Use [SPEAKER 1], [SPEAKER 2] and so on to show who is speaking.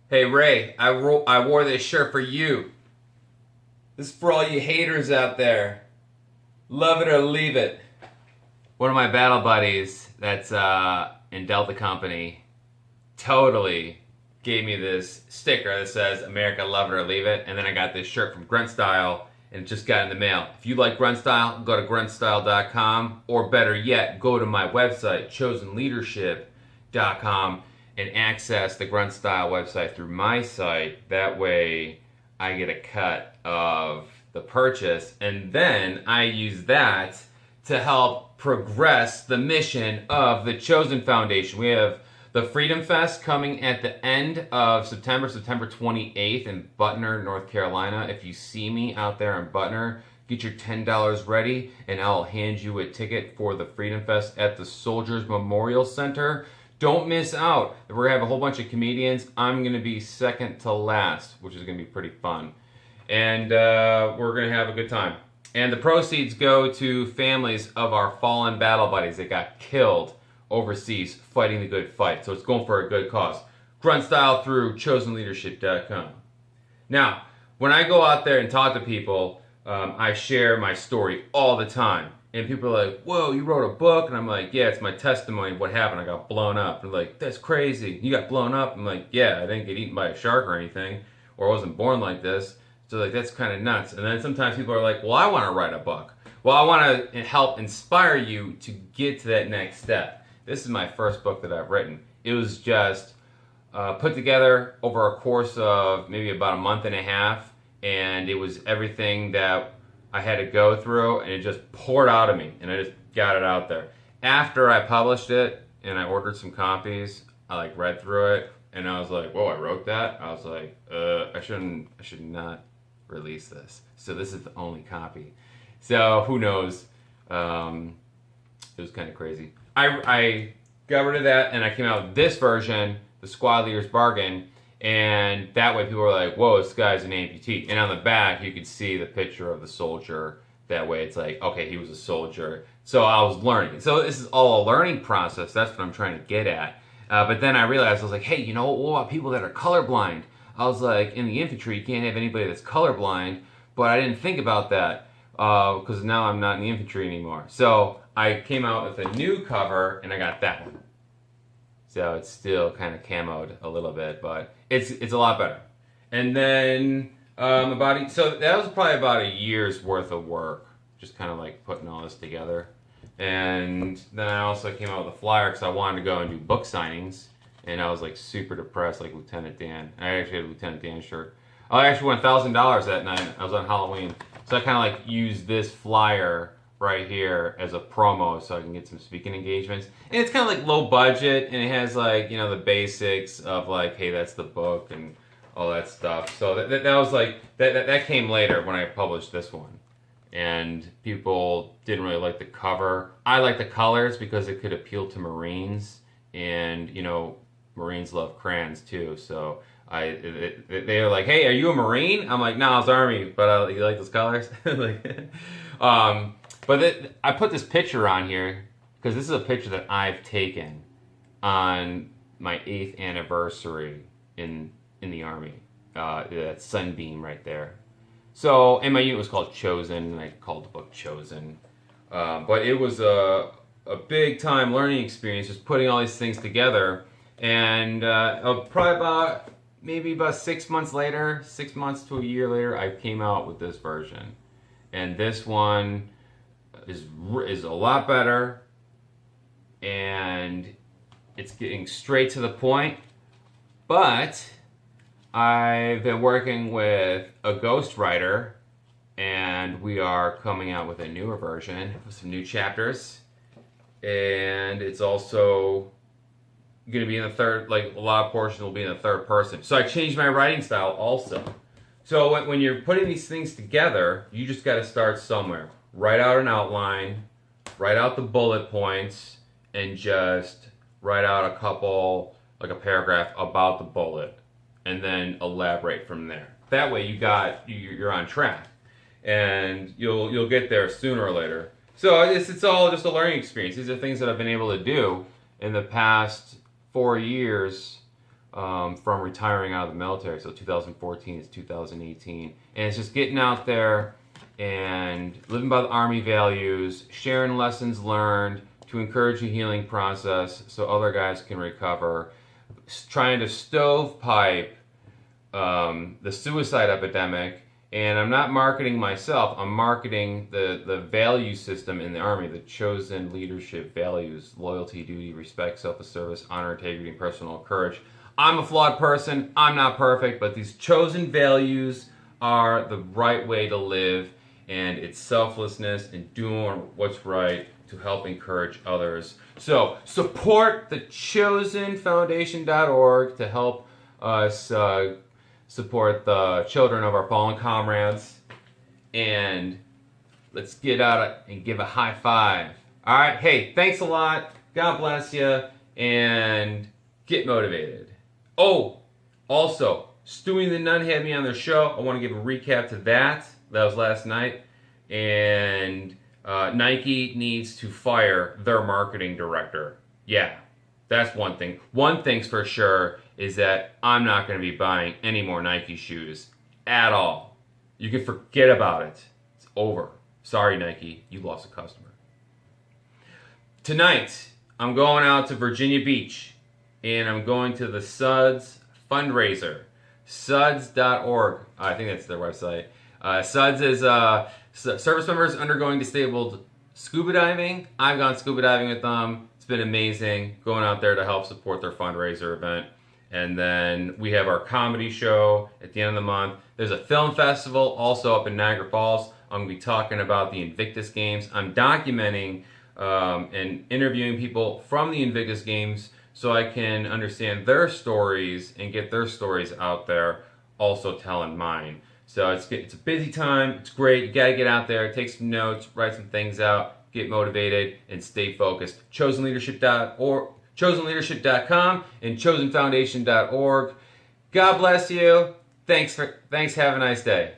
[SPEAKER 1] Hey Ray, I wore this shirt for you. This is for all you haters out there. Love it or leave it. One of my battle buddies that's in Delta Company totally gave me this sticker that says America love it or leave it. And then I got this shirt from Grunt Style and it just got in the mail. If you like Grunt Style, go to gruntstyle.com, or better yet, go to my website, chosenleadership.com, and access the Grunt Style website through my site. That way I get a cut of the purchase, and then I use that to help progress the mission of the Chosen Foundation. We have the Freedom Fest coming at the end of September, September 28th in Butner, North Carolina. If you see me out there in Butner, get your $10 ready and I'll hand you a ticket for the Freedom Fest at the Soldiers Memorial Center. Don't miss out. We're going to have a whole bunch of comedians. I'm going to be second to last, which is going to be pretty fun. And we're going to have a good time. And the proceeds go to families of our fallen battle buddies that got killed overseas fighting the good fight. So it's going for a good cause. Grunt Style through chosenleadership.com. Now, when I go out there and talk to people, I share my story all the time. And people are like, whoa, you wrote a book? And I'm like, yeah, it's my testimony of what happened. I got blown up. And they're like, that's crazy. You got blown up? I'm like, yeah, I didn't get eaten by a shark or anything, or I wasn't born like this. So like, that's kind of nuts. And then sometimes people are like, well, I want to write a book. Well, I want to help inspire you to get to that next step. This is my first book that I've written. It was just put together over a course of maybe about a month and a half. And it was everything that I had to go through, and it just poured out of me, and I just got it out there. After I published it and I ordered some copies, I like read through it, and I was like, whoa, I wrote that? I was like, I should not release this. So this is the only copy. So who knows? It was kind of crazy. I got rid of that, and I came out with this version, the Squad Leader's Bargain, and that way people were like, whoa, this guy's an amputee. And on the back, you could see the picture of the soldier. That way it's like, okay, he was a soldier. So I was learning. So this is all a learning process. That's what I'm trying to get at. But then I realized, I was like, hey, you know, what about people that are colorblind? I was like, in the infantry, you can't have anybody that's colorblind. But I didn't think about that because now I'm not in the infantry anymore. So I came out with a new cover, and I got that one. So it's still kind of camoed a little bit, but it's a lot better. And then so that was probably about a year's worth of work, just kind of like putting all this together. And then I also came out with a flyer because I wanted to go and do book signings, and I was like super depressed, like Lieutenant Dan. I actually had a Lieutenant Dan shirt. I actually won $1,000 that night. I was on Halloween, so I kind of like used this flyer right here as a promo so I can get some speaking engagements. And it's kind of like low budget, and it has like, you know, the basics of like, hey, that's the book and all that stuff. So that was like, that came later when I published this one. And people didn't really like the cover. I like the colors because it could appeal to Marines, and you know, Marines love crayons too. So they were like, hey, are you a Marine? I'm like, no, I was Army, but you like those colors? Like, I put this picture on here because this is a picture that I've taken on my 8th anniversary in the Army. That sunbeam right there. So, and my unit was called Chosen, and I called the book Chosen. But it was a big time learning experience, just putting all these things together. And probably maybe about 6 months later, 6 months to a year later, I came out with this version. And this one is a lot better, and it's getting straight to the point. But I've been working with a ghostwriter, and we are coming out with a newer version with some new chapters. And it's also going to be in the third, like a lot of portions will be in the third person. So I changed my writing style also. So when you're putting these things together, you just got to start somewhere. Write out an outline, write out the bullet points, and just write out a couple, like a paragraph about the bullet, and then elaborate from there. That way you're on track, and you'll get there sooner or later. So it's all just a learning experience. These are things that I've been able to do in the past 4 years from retiring out of the military. So 2014 is 2018. And it's just getting out there and living by the Army values, sharing lessons learned to encourage a healing process so other guys can recover, trying to stovepipe the suicide epidemic. And I'm not marketing myself, I'm marketing the value system in the Army, the chosen leadership values: loyalty, duty, respect, self-service, honor, integrity, and personal courage. I'm a flawed person, I'm not perfect, but these chosen values are the right way to live, and it's selflessness and doing what's right to help encourage others. So support the chosenfoundation.org to help us support the children of our fallen comrades, and let's get out and give a high five. All right, hey, thanks a lot. God bless you, and get motivated. Oh, also, Stewie the Nun had me on their show. I want to give a recap to that. That was last night, and Nike needs to fire their marketing director. Yeah, that's one thing. One thing's for sure is that I'm not going to be buying any more Nike shoes at all. You can forget about it. It's over. Sorry, Nike, you lost a customer. Tonight, I'm going out to Virginia Beach, and I'm going to the SUDS fundraiser. SUDS.org. I think that's their website. SUDS is service members undergoing disabled scuba diving. I've gone scuba diving with them. It's been amazing going out there to help support their fundraiser event. And then we have our comedy show at the end of the month. There's a film festival also up in Niagara Falls. I'm going to be talking about the Invictus Games. I'm documenting and interviewing people from the Invictus Games so I can understand their stories and get their stories out there, also telling mine. So it's a busy time. It's great. You got to get out there, take some notes, write some things out, get motivated, and stay focused. ChosenLeadership.org. ChosenLeadership.com and ChosenFoundation.org. God bless you. Thanks. Have a nice day.